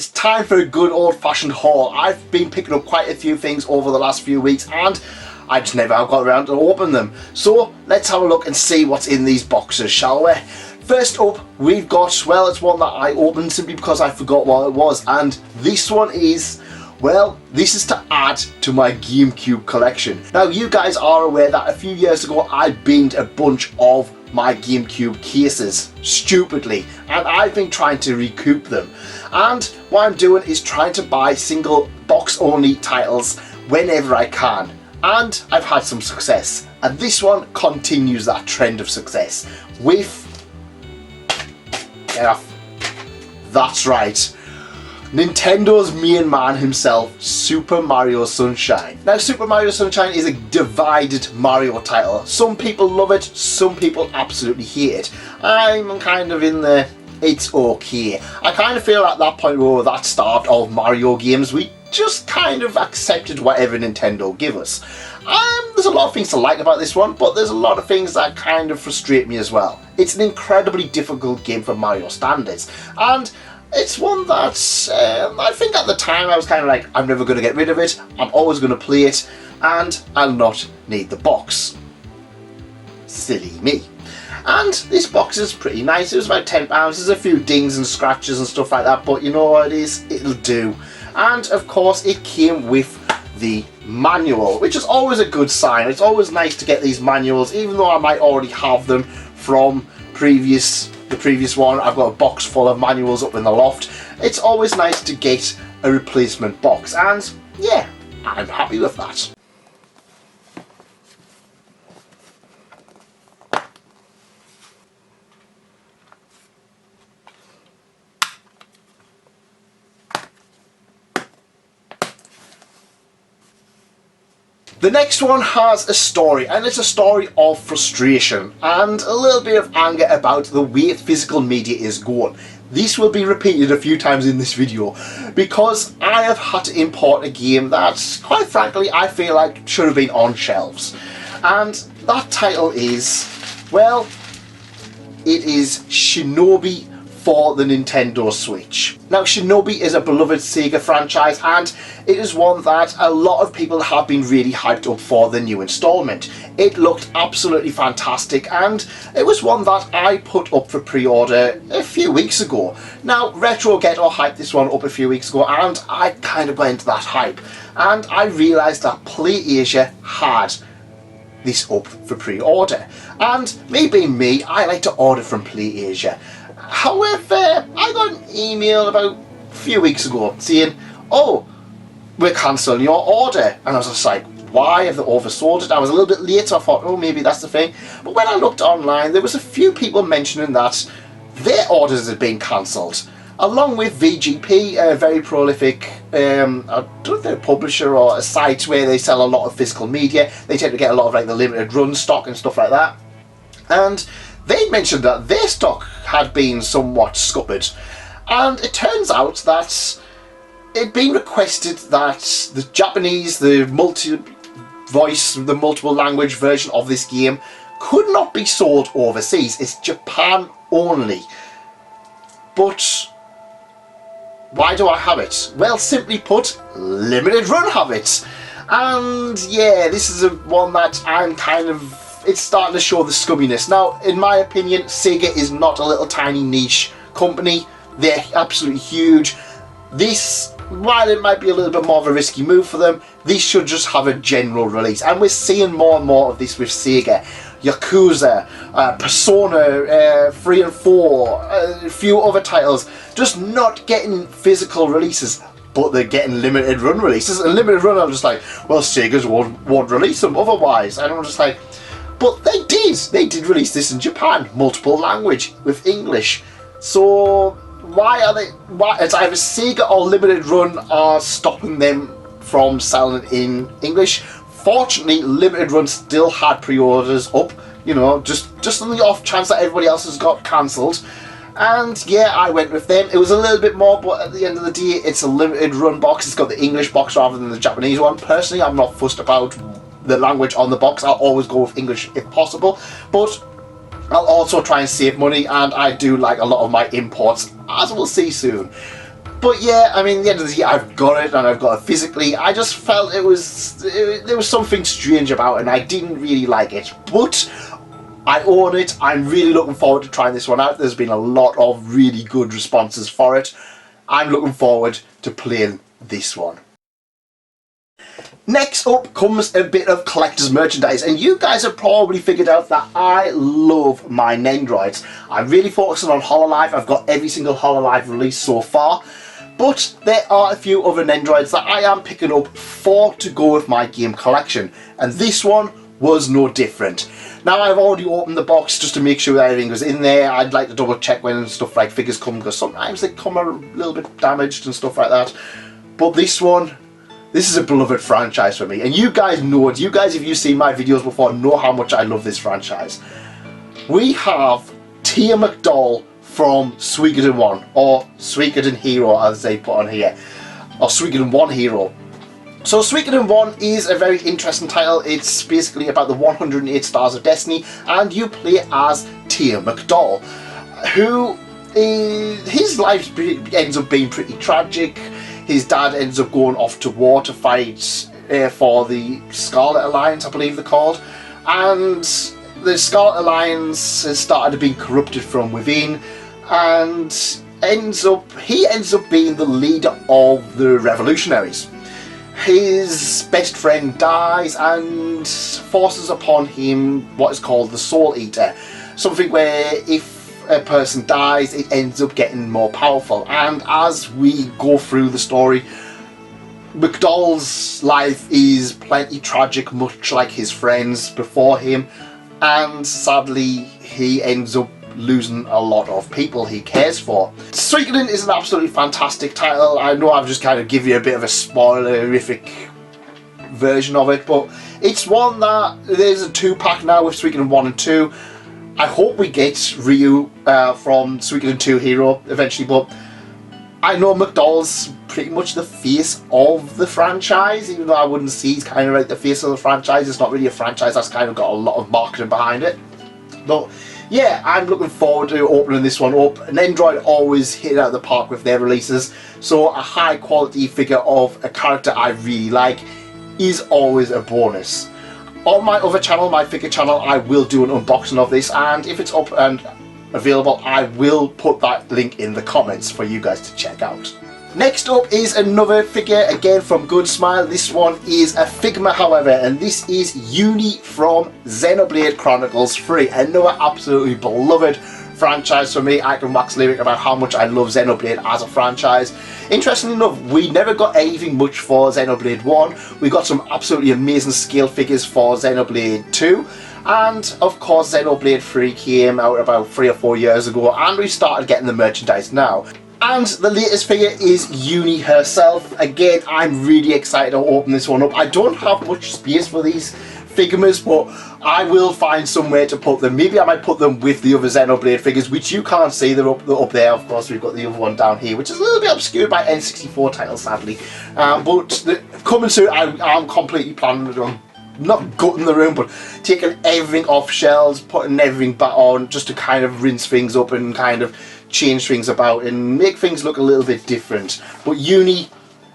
it's time for a good old-fashioned haul. I've been picking up quite a few things over the last few weeks and I just never got around to open them. So let's have a look and see what's in these boxes, shall we? First up, we've got, well, it's one that I opened simply because I forgot what it was, and this one is, well, this is to add to my GameCube collection. Now, you guys are aware that a few years ago I binned a bunch of my GameCube cases, stupidly, and I've been trying to recoup them. And what I'm doing is trying to buy single box-only titles whenever I can, and I've had some success. And this one continues that trend of success with... Yeah, that's right. Nintendo's main man himself, Super Mario Sunshine. Now, Super Mario Sunshine is a divided Mario title. Some people love it, some people absolutely hate it. I'm kind of in the it's okay. I kind of feel at that point we were that starved of Mario games, we just kind of accepted whatever Nintendo give us. There's a lot of things to like about this one, but there's a lot of things that kind of frustrate me as well. It's an incredibly difficult game for Mario standards, and it's one that I think at the time I was kind of like, I'm never going to get rid of it, I'm always going to play it, and I'll not need the box. Silly me. And this box is pretty nice. It was about £10. There's a few dings and scratches and stuff like that, but you know what it is? It'll do. And of course it came with the manual, which is always a good sign. It's always nice to get these manuals, even though I might already have them from the previous one. I've got a box full of manuals up in the loft. It's always nice to get a replacement box, and yeah, I'm happy with that. The next one has a story, and it's a story of frustration and a little bit of anger about the way physical media is going. This will be repeated a few times in this video because I have had to import a game that, quite frankly, I feel like should have been on shelves. And that title is, well, it is Shinobi for the Nintendo Switch. Now, Shinobi is a beloved Sega franchise, and it is one that a lot of people have been really hyped up for the new installment. It looked absolutely fantastic, and it was one that I put up for pre-order a few weeks ago. Now, RetroGhetto hyped this one up a few weeks ago, and I kind of went into that hype, and I realised that PlayAsia had this up for pre-order. And me being me, I like to order from PlayAsia. However, I got an email about a few weeks ago saying, oh, we're cancelling your order. And I was just like, why? Have they oversold it? I was a little bit late, so I thought, oh, maybe that's the thing. But when I looked online, there was a few people mentioning that their orders had been cancelled. Along with VGP, a very prolific, I don't know if they're a publisher or a site where they sell a lot of physical media. They tend to get a lot of like the limited run stock and stuff like that. And they mentioned that their stock had been somewhat scuppered, and it turns out that it'd been requested that the Japanese, the multi-voice, the multiple language version of this game could not be sold overseas. It's Japan only. But why do I have it? Well, simply put, limited run have it. And yeah, this is one that I'm kind of... it's starting to show the scubbiness. Now, in my opinion, Sega is not a little tiny niche company. They're absolutely huge. This, while it might be a little bit more of a risky move for them, these should just have a general release. And we're seeing more and more of this with Sega. Yakuza, Persona 3 and 4, a few other titles, just not getting physical releases, but they're getting limited run releases. And limited run, I'm just like, well, Sega's won't release them otherwise. And I'm just like, but they did release this in Japan, multiple language, with English. So why are they, it's either Sega or Limited Run are stopping them from selling in English. Fortunately, Limited Run still had pre-orders up, you know, just on the off chance that everybody else has got cancelled. And yeah, I went with them. It was a little bit more, but at the end of the day, it's a Limited Run box. It's got the English box rather than the Japanese one. Personally, I'm not fussed about the language on the box. I'll always go with English if possible, but I'll also try and save money, and I do like a lot of my imports, as we'll see soon. But yeah, I mean, at the end of the day, I've got it, and I've got it physically. I just felt there was something strange about it, and I didn't really like it. But I own it. I'm really looking forward to trying this one out. There's been a lot of really good responses for it. I'm looking forward to playing this one. Next up comes a bit of collector's merchandise, and you guys have probably figured out that I love my Nendroids. I'm really focusing on Hololive. I've got every single Hololive release so far, but there are a few other Nendroids that I am picking up for to go with my game collection, and this one was no different. Now, I've already opened the box just to make sure that everything was in there. I'd like to double check when stuff like figures come, because sometimes they come a little bit damaged and stuff like that. But this is a beloved franchise for me, and you guys know it. You guys, if you've seen my videos before, know how much I love this franchise. We have Tia McDowell from Suikoden 1, or Suikoden Hero as they put on here, or Suikoden 1 Hero. So Suikoden 1 is a very interesting title. It's basically about the 108 Stars of Destiny, and you play as Tia McDowell, who his life ends up being pretty tragic. His dad ends up going off to war to fight for the Scarlet Alliance, I believe they're called, and the Scarlet Alliance has started to be corrupted from within, and he ends up being the leader of the revolutionaries. His best friend dies and forces upon him what is called the Soul Eater, something where if a person dies, it ends up getting more powerful. And as we go through the story, McDowell's life is plenty tragic, much like his friends before him, and sadly he ends up losing a lot of people he cares for. Suikoden is an absolutely fantastic title. I know I've just kind of given you a bit of a spoilerific version of it, but it's one that there's a 2-pack now with Suikoden 1 and 2. I hope we get Ryu from Suikoden 2 Hero eventually, but I know McDowell's pretty much the face of the franchise, even though I wouldn't see he's kind of like the face of the franchise. It's not really a franchise that's kind of got a lot of marketing behind it. But yeah, I'm looking forward to opening this one up. Nendroid always hit it out of the park with their releases, so a high quality figure of a character I really like is always a bonus. On my other channel, my figure channel, I will do an unboxing of this, and if it's up and available, I will put that link in the comments for you guys to check out. Next up is another figure, again from Good Smile. This one is a Figma, however, and this is Uni from Xenoblade Chronicles 3, another absolutely beloved franchise for me. I can wax lyric about how much I love Xenoblade as a franchise. Interestingly enough, we never got anything much for Xenoblade 1. We got some absolutely amazing scale figures for Xenoblade 2. And of course Xenoblade 3 came out about 3 or 4 years ago, and we started getting the merchandise now. And the latest figure is Uni herself. Again, I'm really excited to open this one up. I don't have much space for these Figmas, but I will find somewhere to put them. Maybe I might put them with the other Xenoblade figures, which you can't see. They're up there. Of course, we've got the other one down here, which is a little bit obscured by N64 titles, sadly. But coming soon, I'm completely planning on not gutting the room, but taking everything off shelves, putting everything back on, just to kind of rinse things up and kind of change things about and make things look a little bit different. But Uni,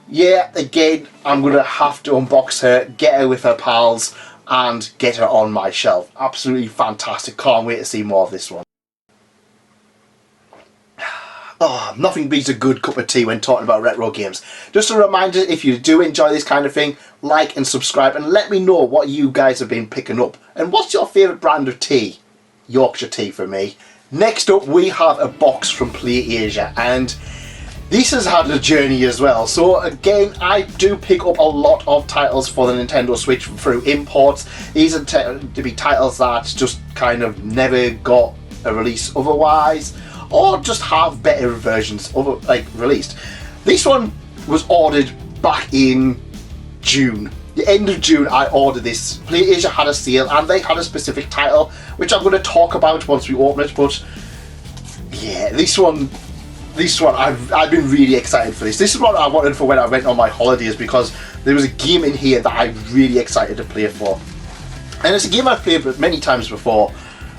yeah, again, I'm going to have to unbox her, get her with her pals, and get her on my shelf. Absolutely fantastic. Can't wait to see more of this one. Oh, nothing beats a good cup of tea when talking about retro games. Just a reminder, if you do enjoy this kind of thing, like and subscribe, and let me know what you guys have been picking up. And what's your favourite brand of tea? Yorkshire tea for me. Next up, we have a box from PlayAsia, and this has had a journey as well. So again, I do pick up a lot of titles for the Nintendo Switch through imports. These are to be titles that just kind of never got a release otherwise, or just have better versions of released. This one was ordered back in June. The end of June I ordered this. PlayAsia had a sale and they had a specific title which I'm going to talk about once we open it, but yeah, this one I've been really excited for this. This is what I wanted for when I went on my holidays, because there was a game in here that I'm really excited to play for. And it's a game I've played many times before,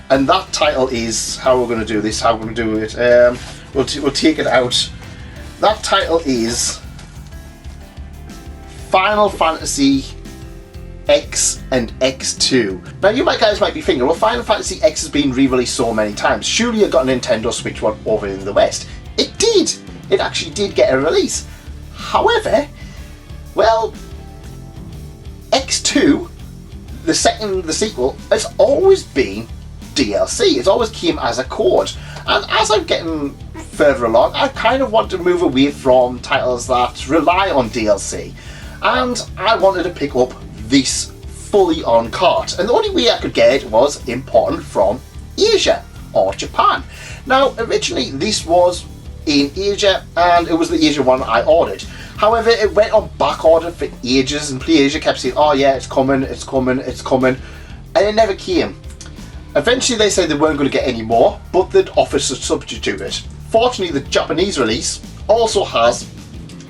and that title is, how we're going to do this, how we're going to do it, we'll take it out that title is Final Fantasy X and X2. Now you guys might be thinking, well, Final Fantasy X has been re-released so many times, surely it got a Nintendo Switch one over in the West. It did! It actually did get a release. However, well, X2, the sequel, has always been DLC. It's always came as a code. And as I'm getting further along, I kind of want to move away from titles that rely on DLC. And I wanted to pick up this fully on cart. And the only way I could get it was imported from Asia or Japan. Now, originally this was in Asia, and it was the Asian one I ordered. However, it went on back order for ages, and PlayAsia kept saying, oh yeah, it's coming, it's coming, it's coming, and it never came. Eventually they said they weren't going to get any more, but they'd offer to substitute it. Fortunately, the Japanese release also has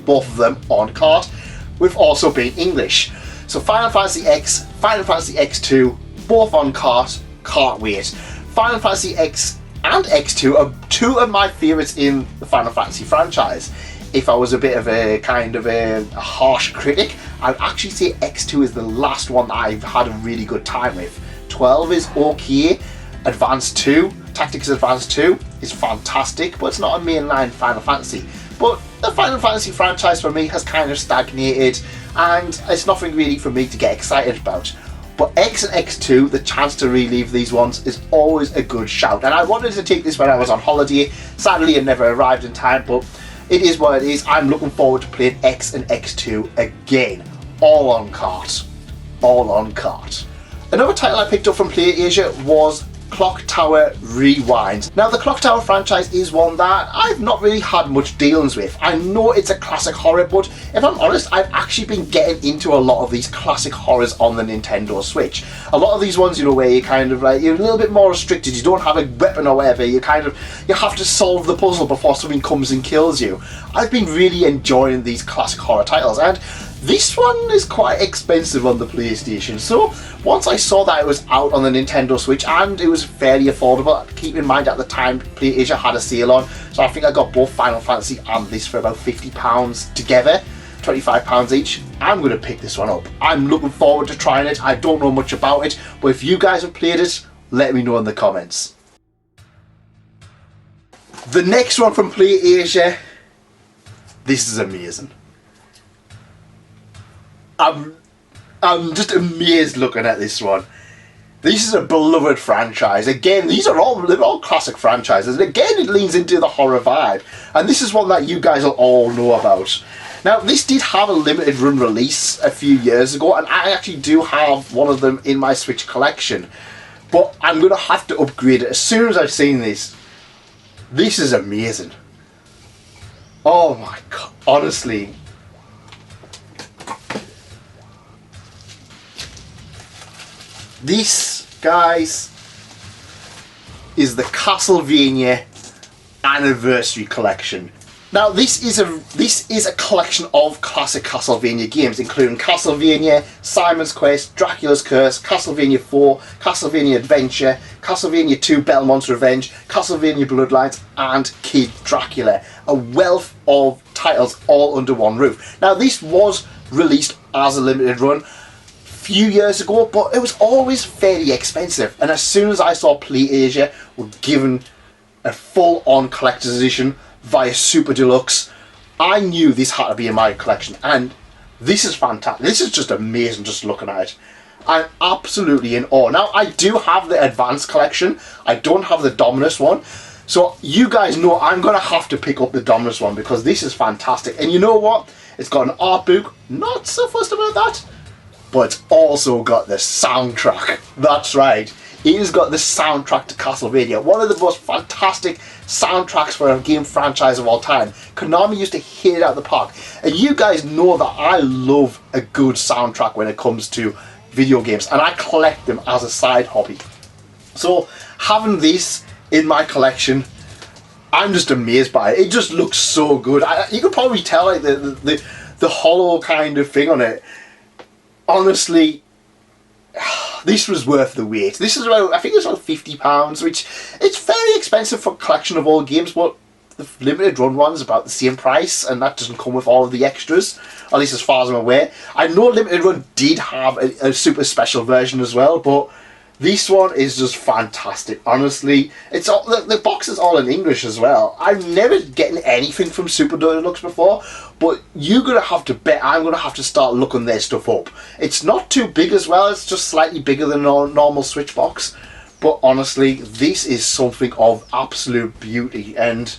both of them on cart, with also being English. So Final Fantasy X, Final Fantasy X2, both on cart, can't wait. Final Fantasy X and X2 are two of my favourites in the Final Fantasy franchise. If I was a bit of a kind of a harsh critic, I'd actually say X2 is the last one that I've had a really good time with. 12 is okay, Advance 2, Tactics Advance 2 is fantastic, but it's not a mainline Final Fantasy. But the Final Fantasy franchise for me has kind of stagnated, and it's nothing really for me to get excited about. But X and X2, the chance to relive these ones, is always a good shout. And I wanted to take this when I was on holiday. Sadly, it never arrived in time, but it is what it is. I'm looking forward to playing X and X2 again. All on cart. All on cart. Another title I picked up from PlayAsia was Clock Tower Rewind. Now, the Clock Tower franchise is one that I've not really had much dealings with. I know it's a classic horror, but if I'm honest, I've actually been getting into a lot of these classic horrors on the Nintendo Switch. A lot of these ones, you know, where you kind of like, you're a little bit more restricted, you don't have a weapon or whatever, you have to solve the puzzle before something comes and kills you. I've been really enjoying these classic horror titles, and this one is quite expensive on the PlayStation, so once I saw that it was out on the Nintendo Switch and it was fairly affordable, keep in mind at the time PlayAsia had a sale on, so I think I got both Final Fantasy and this for about £50 together, £25 each. I'm going to pick this one up. I'm looking forward to trying it. I don't know much about it, but if you guys have played it, let me know in the comments. The next one from PlayAsia, this is amazing. I'm just amazed looking at this one. This is a beloved franchise. Again, they're all classic franchises. And again, it leans into the horror vibe. And this is one that you guys will all know about. Now, this did have a limited run release a few years ago, and I actually do have one of them in my Switch collection. But I'm going to have to upgrade it as soon as I've seen this. This is amazing. Oh my god, honestly. This, guys, is the Castlevania Anniversary Collection. Now, this is a collection of classic Castlevania games, including Castlevania, Simon's Quest, Dracula's Curse, Castlevania 4, Castlevania Adventure, Castlevania 2 Belmont's Revenge, Castlevania Bloodlines, and Kid Dracula. A wealth of titles all under one roof. Now, this was released as a limited run few years ago, but it was always fairly expensive, and as soon as I saw PlayAsia were given a full-on collector's edition via Super Deluxe, I knew this had to be in my collection, and this is fantastic. This is just amazing just looking at it. I'm absolutely in awe. Now, I do have the Advanced Collection. I don't have the Dominus one, so you guys know I'm going to have to pick up the Dominus one because this is fantastic. And you know what? It's got an art book. Not so fussed about that. But it's also got the soundtrack. That's right. It has got the soundtrack to Castlevania. One of the most fantastic soundtracks for a game franchise of all time. Konami used to hit it out of the park. And you guys know that I love a good soundtrack when it comes to video games. And I collect them as a side hobby. So having this in my collection, I'm just amazed by it. It just looks so good. You could probably tell like the hollow kind of thing on it. Honestly, this was worth the wait. This is about, I think it's about £50, which it's very expensive for a collection of old games, but the limited run ones about the same price, and that doesn't come with all of the extras, at least as far as I'm aware. I know limited run did have a super special version as well, but this one is just fantastic. Honestly, it's all, the box is all in English as well. I've never gotten anything from Super Deluxe before, but you're gonna have to bet I'm gonna have to start looking their stuff up. It's not too big as well. It's just slightly bigger than a normal Switch box. But honestly, this is something of absolute beauty, and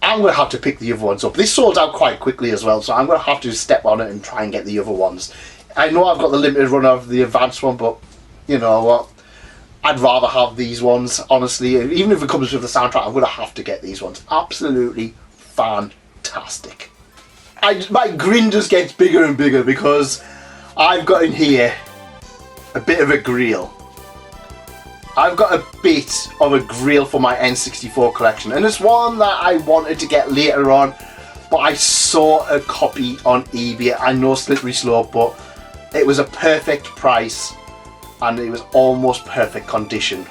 I'm going to have to pick the other ones up. This sold out quite quickly as well, so I'm going to have to step on it and try and get the other ones. I know I've got the limited run of the advanced one, but you know what? I'd rather have these ones, honestly. Even if it comes with the soundtrack, I'm going to have to get these ones. Absolutely fantastic. My grin just gets bigger and bigger because I've got in here a bit of a grail. I've got a bit of a grail for my N64 collection, and it's one that I wanted to get later on, but I saw a copy on eBay. I know slippery slope, but it was a perfect price and it was almost perfect condition.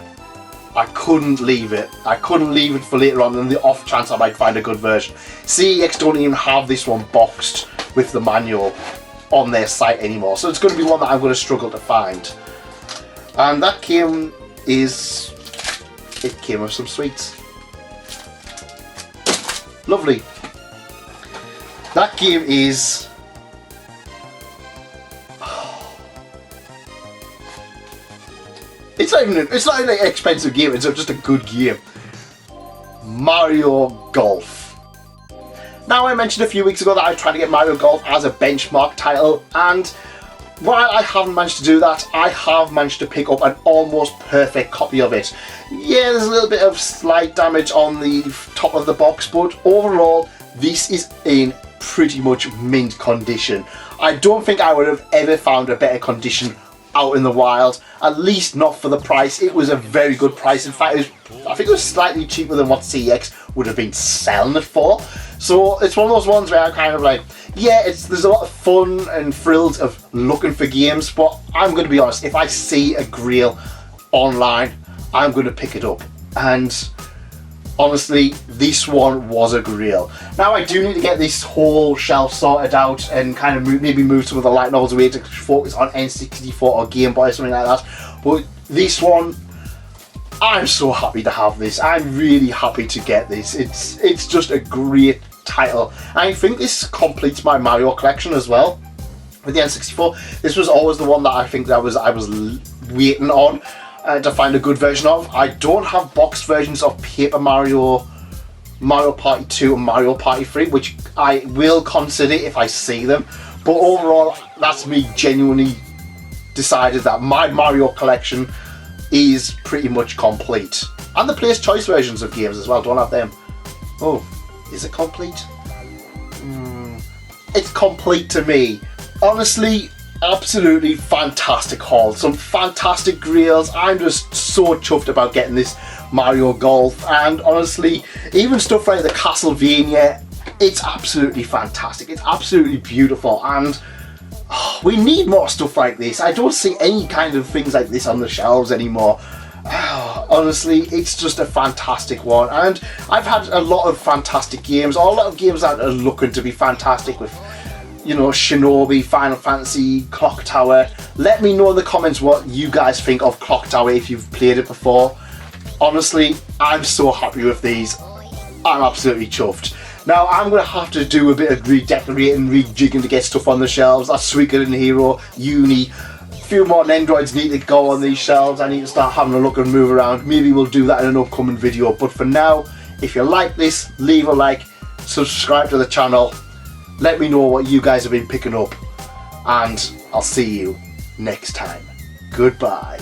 I couldn't leave it. I couldn't leave it for later on in the off chance I might find a good version. CEX don't even have this one boxed with the manual on their site anymore, so it's going to be one that I'm going to struggle to find. And that came with some sweets. Lovely. That game is it's not even an expensive game, it's just a good game. Mario Golf. Now, I mentioned a few weeks ago that I was trying to get Mario Golf as a benchmark title, and while I haven't managed to do that, I have managed to pick up an almost perfect copy of it. Yeah, there's a little bit of slight damage on the top of the box, but overall, this is in pretty much mint condition. I don't think I would have ever found a better condition out in the wild, at least not for the price. It was a very good price. In fact, I think it was slightly cheaper than what CEX would have been selling it for. So it's one of those ones where I'm kind of like, yeah, there's a lot of fun and thrills of looking for games, but I'm going to be honest, if I see a grail online, I'm going to pick it up. And honestly, this one was a grail. Now, I do need to get this whole shelf sorted out and kind of maybe move some of the light novels away to focus on N64 or Game Boy or something like that. But this one, I'm so happy to have this. I'm really happy to get this. It's just a great title. I think this completes my Mario collection as well. With the N64, this was always the one that I think that I was waiting on to find a good version of. I don't have boxed versions of Paper Mario, Mario Party 2 and Mario Party 3, which I will consider if I see them. But overall, that's me genuinely decided that my Mario collection is pretty much complete. And the Player's Choice versions of games as well, don't have them. Oh, is it complete? It's complete to me. Honestly, absolutely fantastic haul. Some fantastic grails. I'm just so chuffed about getting this Mario Golf, and honestly, even stuff like the Castlevania, it's absolutely fantastic. It's absolutely beautiful, and we need more stuff like this. I don't see any kind of things like this on the shelves anymore. Honestly, it's just a fantastic one, and I've had a lot of fantastic games, or a lot of games that are looking to be fantastic with, you know, Shinobi, Final Fantasy, Clock Tower. Let me know in the comments what you guys think of Clock Tower if you've played it before. Honestly, I'm so happy with these. I'm absolutely chuffed. Now, I'm going to have to do a bit of redecorating, rejigging to get stuff on the shelves. That's Suikoden Hero, Uni. A few more Nendroids need to go on these shelves. I need to start having a look and move around. Maybe we'll do that in an upcoming video. But for now, if you like this, leave a like, subscribe to the channel. Let me know what you guys have been picking up. And I'll see you next time. Goodbye.